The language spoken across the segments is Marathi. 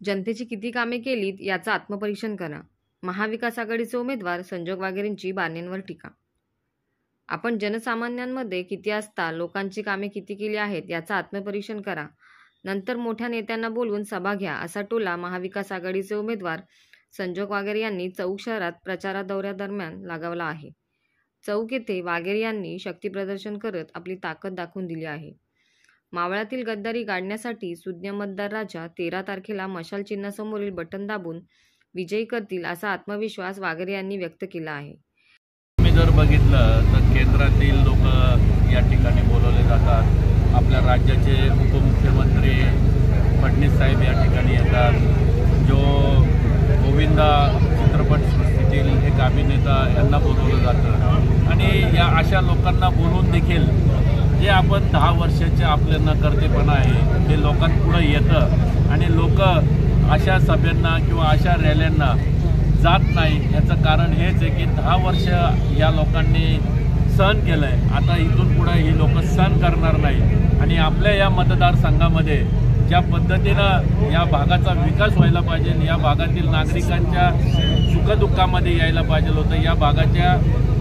जनतेची किती कामे केलीत याचं आत्मपरीक्षण करा. महाविकास आघाडीचे उमेदवार संजोग वाघेरेंची बाणेंवर टीका. आपण जनसामान्यांमध्ये किती असता लोकांची कामे किती केली आहेत याचं आत्मपरीक्षण करा. नंतर मोठ्या नेत्यांना बोलवून सभा घ्या, असा टोला महाविकास आघाडीचे उमेदवार संजोग वाघेरे यांनी चौक शहरात प्रचार दौऱ्यादरम्यान लगावला आहे. चौक येथे वाघेरे यांनी शक्तीप्रदर्शन करत आपली ताकद दाखवून दिली आहे. मावळातील गद्दारी गाडण्यासाठी सुज्ञ मतदार राजा 13 तारखेला मशाल चिन्हासमोरील बटन दाबून विजयी करतील, असा आत्मविश्वास वाघेरे यांनी व्यक्त केला आहे. तुम्ही जर बघितलं तर केंद्रातील लोक या ठिकाणी बोलवले जातात. आपल्या राज्याचे उपमुख्यमंत्री फडणवीस साहेब या ठिकाणी येतात. जो गोविंदा चित्रपट सृष्टीतील एक अभिनेता यांना बोलवलं जातं. आणि या अशा लोकांना बोलवून देखील जे आपण 10 वर्षाचे आपले नकर्तेपणा आहे ते लोकांपुढे येतं आणि लोक अशा सभेंना किंवा अशा रॅल्यांना जात नाही. याचं कारण हेच आहे की 10 वर्ष या लोकांनी सहन केलं आहे. आता इथून पुढे ही लोक सहन करणार नाही. आणि आपल्या या मतदारसंघामध्ये ज्या पद्धतीनं या भागाचा विकास व्हायला पाहिजे, या भागातील नागरिकांच्या सुखदुःखामध्ये यायला पाहिजे होतं, या भागाच्या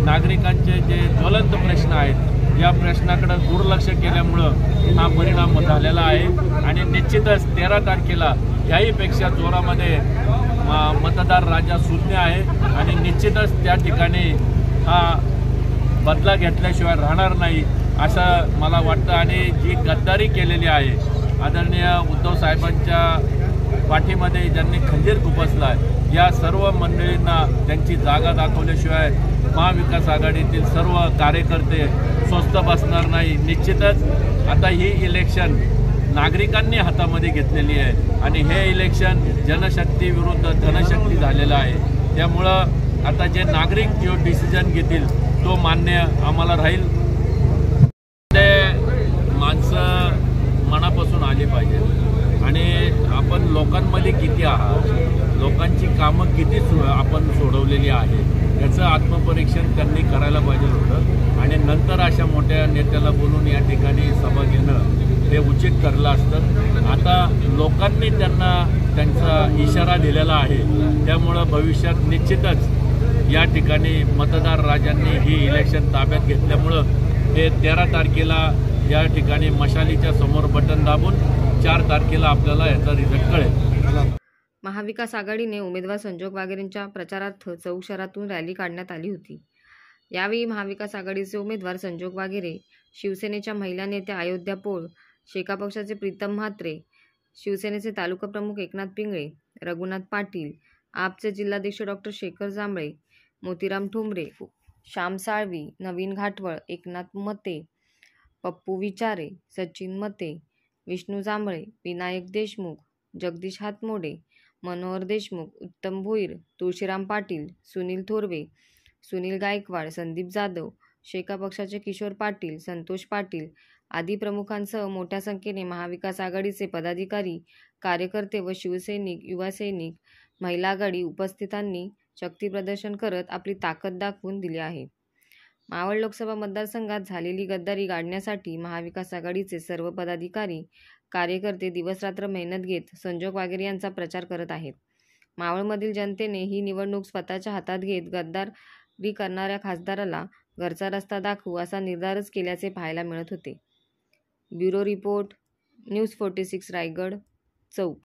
नागरिकांचे जे ज्वलंत प्रश्न आहेत या प्रश्नाकडे दुर्लक्ष केल्यामुळं हा परिणाम झालेला आहे. आणि निश्चितच 13 तारखेला याहीपेक्षा जोरामध्ये मतदार राजा सुज्ञ आहे आणि निश्चितच त्या ठिकाणी हा बदला घेतल्याशिवाय राहणार नाही असं मला वाटतं. आणि जी गद्दारी केलेली आहे आदरणीय उद्धव साहेबांच्या पाठीमध्ये ज्यांनी खंजीर खुपसला आहे, या सर्व मंडळींना त्यांची जागा दाखवल्याशिवाय महाविकास आघाडीतील सर्व कार्यकर्ते स्वस्थ बसणार नाही. निश्चितच आता ही इलेक्शन नागरिकांनी हातामध्ये घेतलेली आहे आणि हे इलेक्शन जनशक्ती विरुद्ध धनशक्ती झालेलं आहे. त्यामुळं आता जे नागरिक जो डिसिजन घेतील तो मान्य आम्हाला राहील. ते माणसं मनापासून आली पाहिजे आणि आपण लोकांमध्ये किती आहात, लोकांची कामं किती आपण सोडवलेली आहे याचं आत्मपरीक्षण त्यांनी करायला पाहिजे होतं. आणि नंतर अशा मोठ्या नेत्याला बोलून या ठिकाणी सभा घेणं हे उचित ठरलं असतं. आता लोकांनी त्यांना त्यांचा इशारा दिलेला आहे. त्यामुळं भविष्यात निश्चितच या ठिकाणी मतदार राजांनी ही इलेक्शन ताब्यात घेतल्यामुळं हे 13 तारखेला या ठिकाणी मशालीच्या समोर बटन दाबून 4 तारखेला आपल्याला याचा रिझल्ट कळेल. महाविकास आघाडीने उमेदवार संजोग वाघेरेंच्या प्रचारार्थ चौक शहरातून रॅली काढण्यात आली होती. यावेळी महाविकास आघाडीचे उमेदवार संजोग वाघेरे, शिवसेनेच्या महिला नेत्या अयोध्या पोळ, शेका पक्षाचे प्रीतम म्हात्रे, शिवसेनेचे तालुका प्रमुख एकनाथ पिंगळे, रघुनाथ पाटील, आपचे जिल्हाध्यक्ष डॉक्टर शेखर जांभळे, मोतीराम ठोंबरे, श्याम साळवी, नवीन घाटवळ, एकनाथ मते, पप्पू विचारे, सचिन मते, विष्णू जांभळे, विनायक देशमुख, जगदीश हातमोडे, मनोहर देशमुख, उत्तम भोईर, तुळशीराम पाटील, सुनील थोरवे, सुनील गायकवाड, संदीप जाधव, शेका पक्षाचे किशोर पाटील, संतोष पाटील आदी प्रमुखांसह मोठ्या संख्येने महाविकास आघाडीचे पदाधिकारी, कार्यकर्ते व शिवसैनिक, युवा सैनिक, महिला आघाडी उपस्थितांनी शक्तीप्रदर्शन करत आपली ताकद दाखवून दिली आहे. मावळ लोकसभा मतदारसंघात झालेली गद्दारी गाडण्यासाठी महाविकास आघाडीचे सर्व पदाधिकारी, कार्यकर्ते दिवसरात्र मेहनत घेत संजोग वाघेरे यांचा प्रचार करत आहेत. मावळमधील जनतेने ही निवडणूक स्वतःच्या हातात घेत गद्दारी करणाऱ्या खासदाराला घरचा रस्ता दाखवू असा निर्धारच केल्याचे पाहायला मिळत होते. ब्युरो रिपोर्ट, न्यूज 46 रायगड, चौक.